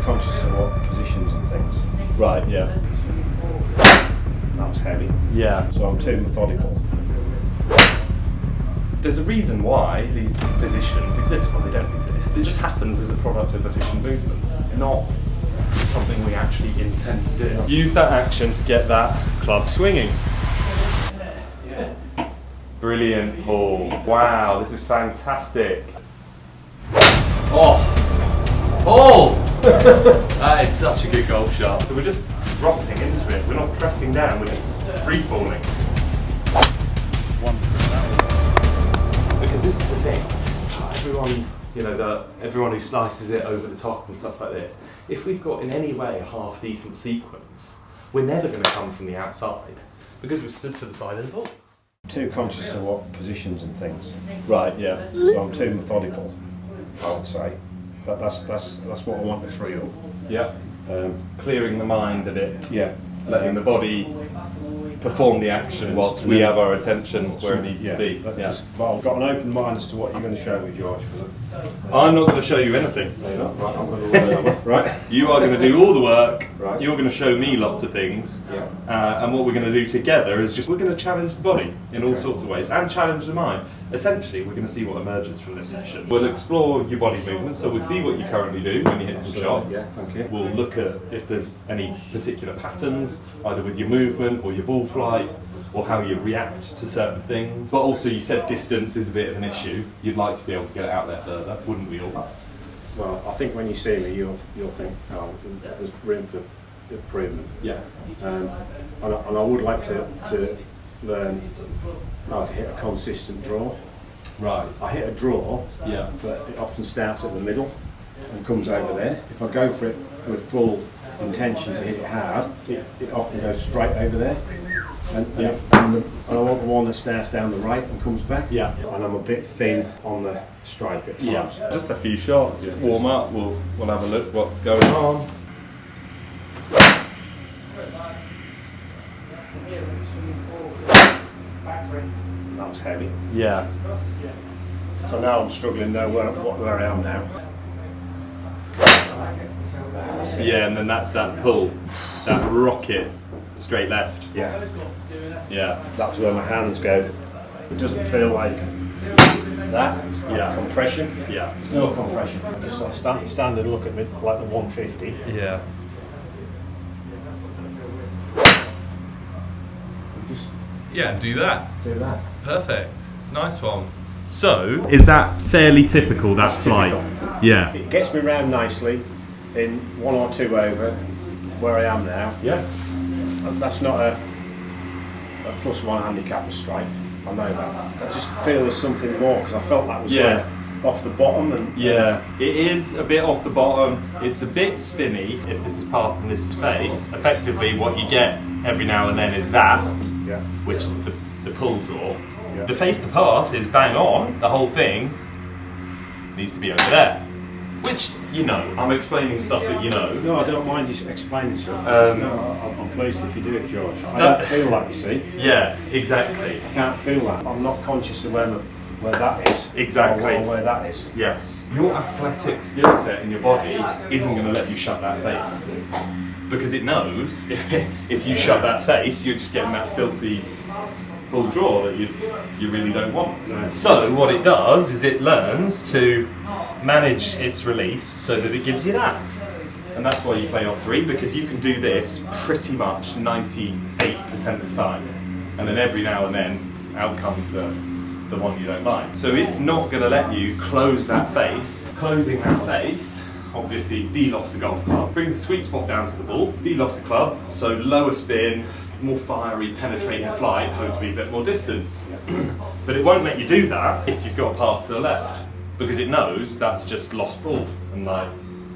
conscious of what positions and things. Right, yeah. That was heavy. Yeah. So I'm too methodical. There's a reason why these positions exist. Well, they don't exist. It just happens as a product of efficient movement, not something we actually intend to do. Use that action to get that club swinging. Brilliant, Paul. Wow, this is fantastic. Oh! Paul! That is such a good golf shot. So we're just dropping into it. We're not pressing down, we're just free falling. Because this is the thing. Everyone, everyone who slices it over the top and stuff like this, if we've got in any way a half decent sequence, we're never going to come from the outside because we've stood to the side of the ball. Too conscious of what positions and things. Right, yeah. So I'm too methodical, I would say. But that's what I want to free up. Yeah. Clearing the mind a bit. Yeah. Letting the body perform the action whilst we have our attention where it needs to be. Yeah. But I've got an open mind as to what you're going to show me, George. I'm not going to show you anything. No, you're not. Right, I'm going to right. You are going to do all the work. Right. You're going to show me lots of things. Yeah. And what we're going to do together is we're going to challenge the body in all sorts of ways and challenge the mind. Essentially, we're going to see what emerges from this session. We'll explore your body movement, so we'll see what you currently do when you hit some shots. Yeah, thank you. We'll look at if there's any particular patterns, either with your movement or your ball flight, or how you react to certain things. But also, you said distance is a bit of an issue. You'd like to be able to get it out there further, wouldn't we all? Well, I think when you see me, you'll think, oh, there's room for improvement. Yeah. And I would like to learn how to hit a consistent draw. Right. I hit a draw, Yeah. but it often starts at the middle and comes over there. If I go for it with full intention to hit it hard, it often goes straight over there. And I want the one that starts down the right and comes back. Yeah. And I'm a bit thin on the strike at times. Yeah. Just a few shots. Warm up. We'll have a look what's going on. That was heavy. Yeah. So now I'm struggling to know where I am now. Yeah, and then that's that pull, that rocket straight left. Yeah. Yeah. That's where my hands go. It doesn't feel like that. Yeah. Compression. Yeah. There's no compression. Just like stand and look at me like the 150. Yeah. Just Yeah, do that. do that. Perfect. Nice one. So, is that fairly typical, that flight? typical. Yeah. It gets me round nicely in 1 or 2 over where I am now. Yeah. That's not a +1 handicap strike. I know that. I just feel there's something more because I felt that was like off the bottom. And Yeah, it is a bit off the bottom. It's a bit spinny. If this is path and this is face, effectively what you get every now and then is that, yeah. which is the pull draw. Yeah. The face to path is bang on. The whole thing needs to be over there. Which, I'm explaining stuff that you know. No, I don't mind you explaining stuff. No, I'm pleased if you do it, George. I don't feel that, you see. Yeah, exactly. I can't feel that. I'm not conscious of where that is. Exactly. Or where that is. Yes. Your athletic skill set in your body isn't going to let you shut that face. Because it knows if you shut that face, you're just getting that filthy full draw that you really don't want. No. So what it does is it learns to manage its release so that it gives you that. And that's why you play off 3, because you can do this pretty much 98% of the time. And then every now and then out comes the one you don't like. So it's not going to let you close that face. Closing that face obviously de-lofts the golf club, brings the sweet spot down to the ball, de-lofts the club, so lower spin, more fiery, penetrating flight, hopefully a bit more distance. But it won't let you do that if you've got a path to the left, because it knows that's just lost ball, and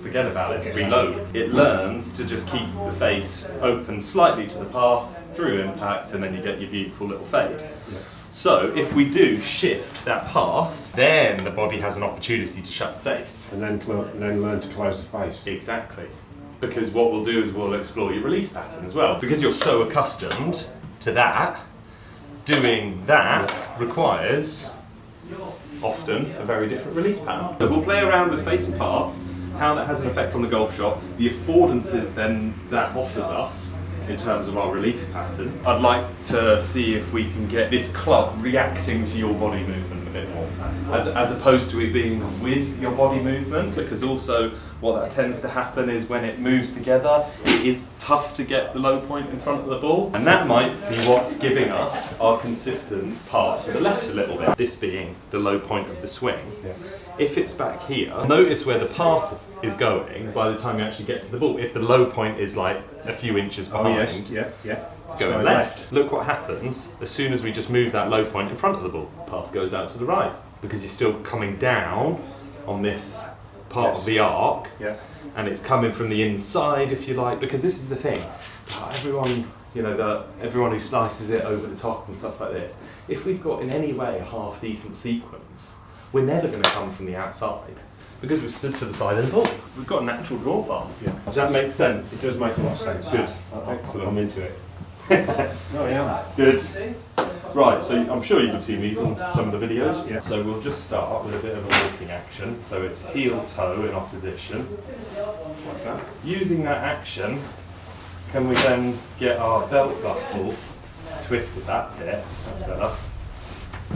forget about it, reload. It learns to just keep the face open slightly to the path, through impact, and then you get your beautiful little fade. So if we do shift that path, then the body has an opportunity to shut the face. And then learn to close the face. Exactly. Because what we'll do is we'll explore your release pattern as well. Because you're so accustomed to that, doing that requires often a very different release pattern. So we'll play around with face and path, how that has an effect on the golf shot, the affordances then that offers us in terms of our release pattern. I'd like to see if we can get this club reacting to your body movement a bit more, as opposed to it being with your body movement, because also what that tends to happen is when it moves together, it is tough to get the low point in front of the ball, and that might be what's giving us our consistent part to the left a little bit, this being the low point of the swing. Yeah. If it's back here, notice where the path is going by the time you actually get to the ball. If the low point is like a few inches behind, it's going left. Look what happens as soon as we just move that low point in front of the ball. Path goes out to the right because you're still coming down on this part of the arc, and it's coming from the inside, if you like, because this is the thing. Everyone, you know, everyone who slices it over the top and stuff like this, if we've got in any way a half decent sequence, we're never going to come from the outside because we've stood to the side of the ball. We've got a natural draw path. Yeah. Does that make sense? It does make a lot of sense. Good. Excellent. I'm into it. Oh yeah. Good. Right, so I'm sure you've seen these in some of the videos. Yeah. So we'll just start with a bit of a walking action. So it's heel toe in opposition, like that. Using that action, can we then get our belt buckle twisted? That's it. That's better.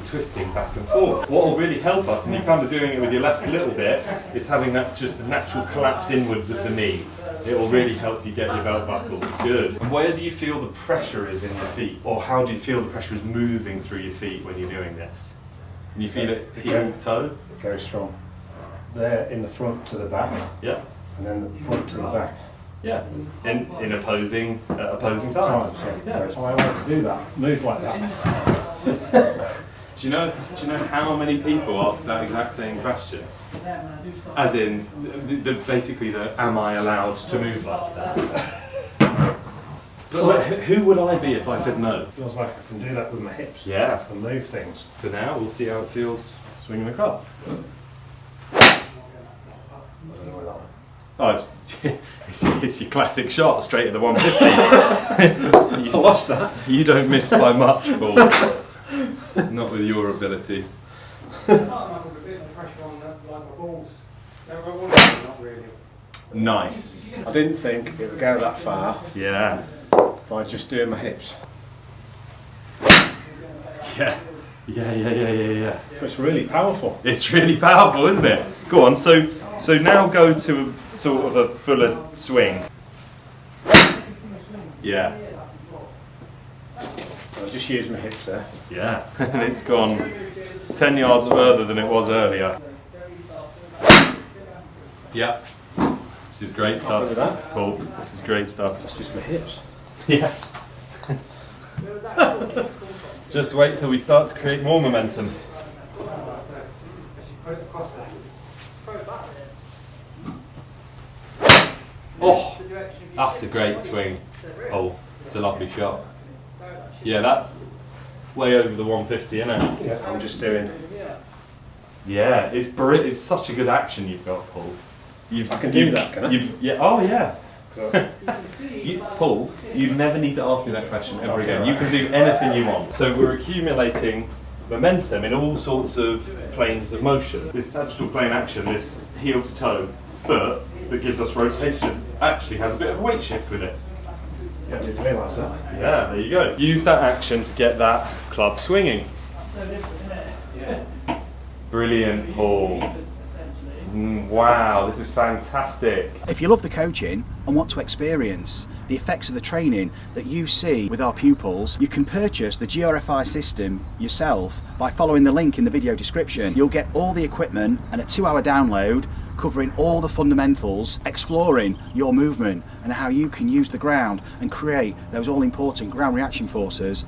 Twisting back and forth. What will really help us, and you're kind of doing it with your left a little bit, is having that just a natural collapse inwards of the knee. It will really help you get your belt buckle. It's good. And where do you feel the pressure is in your feet? Or how do you feel the pressure is moving through your feet when you're doing this? Can you feel it heel toe? Very strong. There in the front to the back. Yeah. And then the front to the back. Yeah. In opposing times. Yeah. So I like to do that. Move like that. Do you know how many people ask that exact same question? As in, basically, am I allowed to move like that? But like, who would I be if I said no? Feels like I can do that with my hips. Yeah. And move things. For now, we'll see how it feels swinging the club. Oh, it's your classic shot, straight at the 150. I lost that. You don't miss by much, Paul. Not with your ability. Nice. I didn't think it would go that far Yeah. by just doing my hips. Yeah. Yeah. It's really powerful. It's really powerful, isn't it? Go on, so now go to sort of a fuller swing. Yeah. I just used my hips there. Yeah. And it's gone 10 yards further than it was earlier. Yeah. This is great stuff. Look at that. Cool. This is great stuff. It's just my hips. Yeah. Just wait till we start to create more momentum. Oh, that's a great swing. Oh, it's a lovely shot. Yeah, that's way over the 150, isn't it? Yeah, I'm just doing. Yeah, it's such a good action you've got, Paul. I can do that, can I? Yeah. Oh, yeah. Paul, you never need to ask me that question ever again. You can do anything you want. So we're accumulating momentum in all sorts of planes of motion. This sagittal plane action, this heel to toe foot that gives us rotation, actually has a bit of a weight shift with it. Yeah, I didn't realise that. Yeah, there you go. Use that action to get that club swinging. Brilliant, Paul. Wow, this is fantastic. If you love the coaching and want to experience the effects of the training that you see with our pupils, you can purchase the GRFI system yourself by following the link in the video description. You'll get all the equipment and a 2-hour download covering all the fundamentals, exploring your movement and how you can use the ground and create those all-important ground reaction forces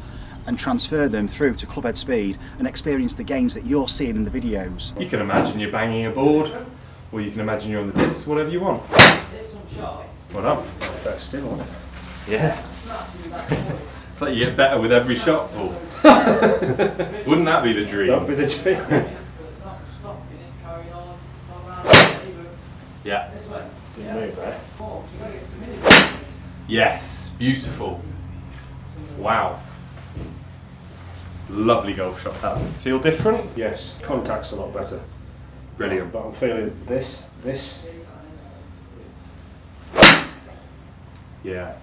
and transfer them through to clubhead speed and experience the gains that you're seeing in the videos. You can imagine you're banging a board, or you can imagine you're on the disc, whatever you want. Well done. Better still, isn't it? Yeah. It's like you get better with every shot, Paul. Wouldn't that be the dream? That'd be the dream. Yeah. Didn't move there. Yes, beautiful. Wow. Lovely golf shot that. Feel different? Yes, contact's a lot better. Brilliant. But I'm feeling this, Yeah.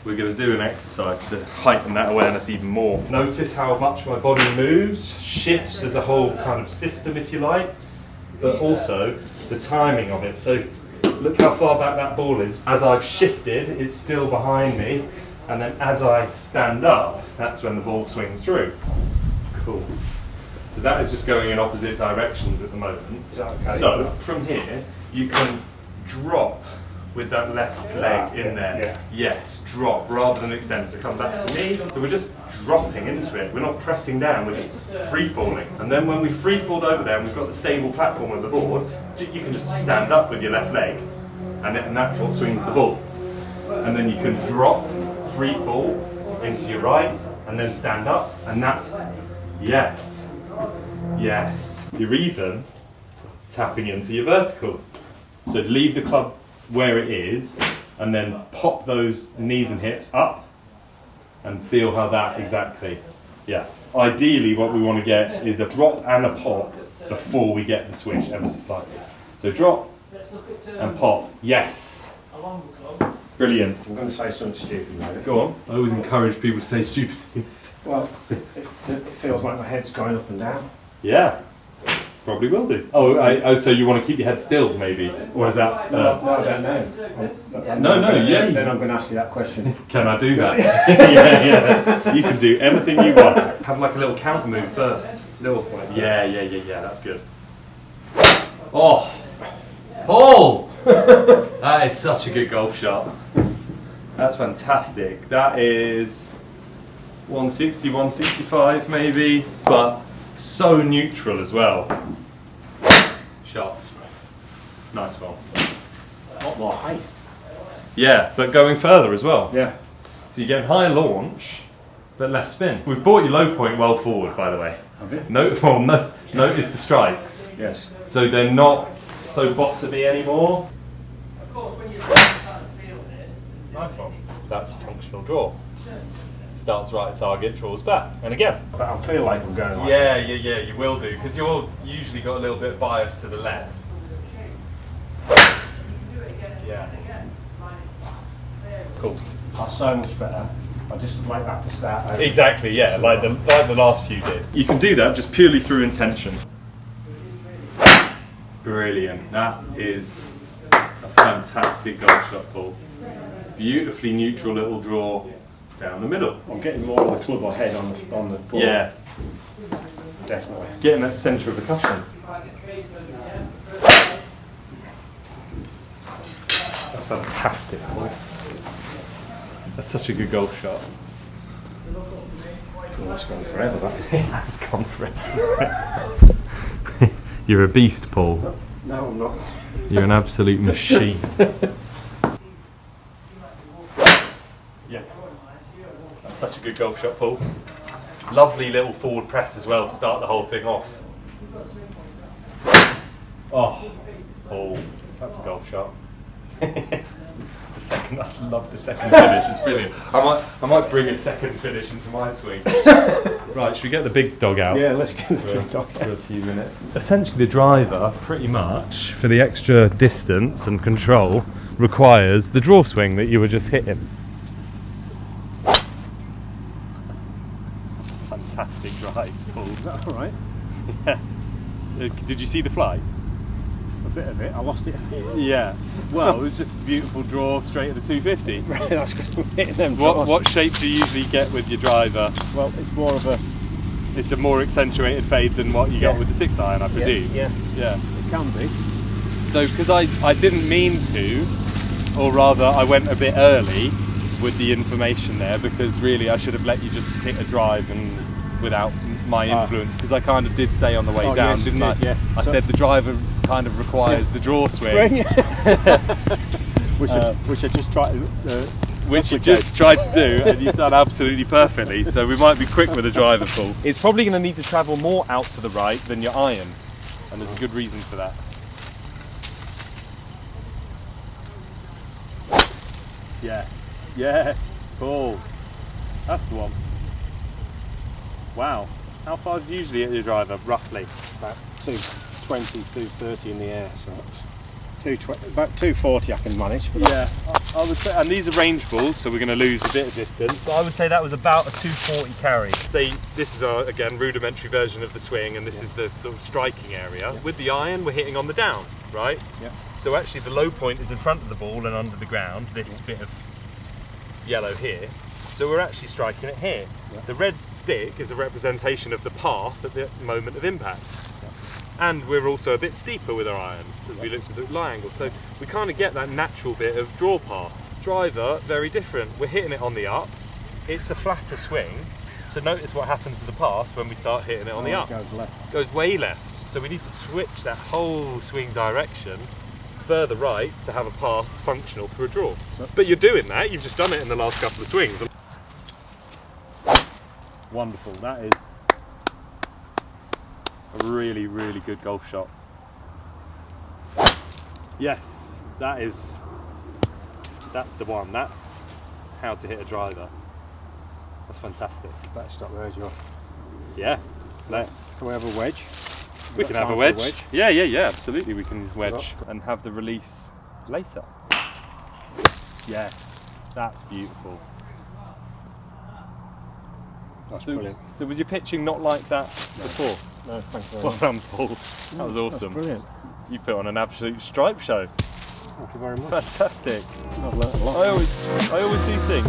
We're going to do an exercise to heighten that awareness even more. Notice how much my body moves, shifts as a whole kind of system, if you like, but also the timing of it. So look how far back that ball is. As I've shifted, it's still behind me, and then as I stand up, that's when the ball swings through. Cool. So that is just going in opposite directions at the moment. Okay. So from here, you can drop with that left leg in there. Yeah. Yes, drop rather than extend. So come back to me. So we're just dropping into it. We're not pressing down, we're just free falling. And then when we free fall over there and we've got the stable platform of the board, you can just stand up with your left leg, and that's what swings the ball. And then you can drop, free fall into your right, and then stand up, and that's, yes, yes. You're even tapping into your vertical. So leave the club where it is, and then pop those knees and hips up, and feel how that exactly, yeah. Ideally what we want to get is a drop and a pop before we get the swish ever so slightly. So drop and pop, yes. Brilliant. I'm going to say something stupid later. Go on. I always encourage people to say stupid things. Well, it feels like my head's going up and down. Yeah, probably will do. Oh, so you want to keep your head still, maybe? Or is that... No, I don't know. No, yeah. Then I'm going to ask you that question. Can I do that? yeah. You can do anything you want. Have like a little counter move first. Little. Yeah, that's good. Oh, Paul! That is such a good golf shot. That's fantastic. That is 160, 165 maybe, but so neutral as well. Shot. Nice one. A lot more height. Yeah, but going further as well. Yeah. So you're getting higher launch, but less spin. We've brought your low point well forward, by the way. Okay. Notice the strikes. Yes. So they're not so bottomy anymore. Of course, when you start to feel this, Nice one. That's a functional draw. Starts right at target, draws back, and again. But I feel like I'm going like Yeah, you will do, because you're usually got a little bit of bias to the left. Yeah. cool. That's so much better. I just like that to start over. Exactly, yeah, like the last few did. You can do that just purely through intention. Brilliant. That is a fantastic golf shot, Paul. Beautifully neutral little draw down the middle. I'm getting more of the club or head on the ball. Yeah, Definitely. getting that centre of the cushion. That's fantastic, Paul. That's such a good golf shot. Cool, that's gone forever, that. It has gone forever. You're a beast, Paul. No, I'm not. You're an absolute machine. Yes. That's such a good golf shot, Paul. Lovely little forward press as well to start the whole thing off. Oh, Paul, that's a golf shot. The second, I love the second finish, it's brilliant. I might bring a second finish into my swing. Right, should we get the big dog out? Yeah, let's get the big dog For a few minutes. Essentially the driver, pretty much, for the extra distance and control, requires the draw swing that you were just hitting. That's a fantastic drive, Paul. Is that alright? Yeah. Did you see the flight? A bit of it, I lost it. Yeah. Well, it was just a beautiful draw straight at the 250. Right, that's because I'm hitting them What draws. shape do you usually get with your driver? Well, it's more of a... It's a more accentuated fade than what you got with the 6-iron, I presume. Yeah, Yeah. it can be. So, because I didn't mean to, or rather I went a bit early with the information there, because really I should have let you just hit a drive and without my influence, because I kind of did say on the way down, yes, didn't I? yeah. I said the driver kind of requires the draw swing. which I just tried to... Which you just tried to do, and you've done absolutely perfectly, so we might be quick with the driver, Paul. It's probably going to need to travel more out to the right than your iron, and there's a good reason for that. Yes, Paul. That's the one. Wow. How far do you usually hit your driver, roughly? About 220, 230 in the air, so that's... About 240 I can manage. But Yeah, I would say, and these are range balls, so we're going to lose a bit of distance, but I would say that was about a 240 carry. Say this is our, again, rudimentary version of the swing, and this is the sort of striking area. With the iron, we're hitting on the down, right? Yeah. So actually the low point is in front of the ball and under the ground, this bit of yellow here. So we're actually striking it here. Yeah. The red stick is a representation of the path at the moment of impact. And we're also a bit steeper with our irons as we looked at the lie angle. So we kind of get that natural bit of draw path. Driver, very different. We're hitting it on the up. It's a flatter swing. So notice what happens to the path when we start hitting it on the up. It goes left. Goes way left. So we need to switch that whole swing direction further right to have a path functional for a draw. But you're doing that, you've just done it in the last couple of swings. Wonderful, that is a really, really good golf shot. Yes, that's the one. That's how to hit a driver. That's fantastic. Better stop there as well. Yeah, let's. Can we have a wedge? We can have a wedge. Yeah, absolutely. We can wedge and have the release later. Yes, that's beautiful. That's brilliant. So was your pitching not like that before? No, thanks very Well much. done, Paul. That was awesome. That's brilliant. You put on an absolute stripe show. Thank you very much. Fantastic. I've learnt a lot. I always do think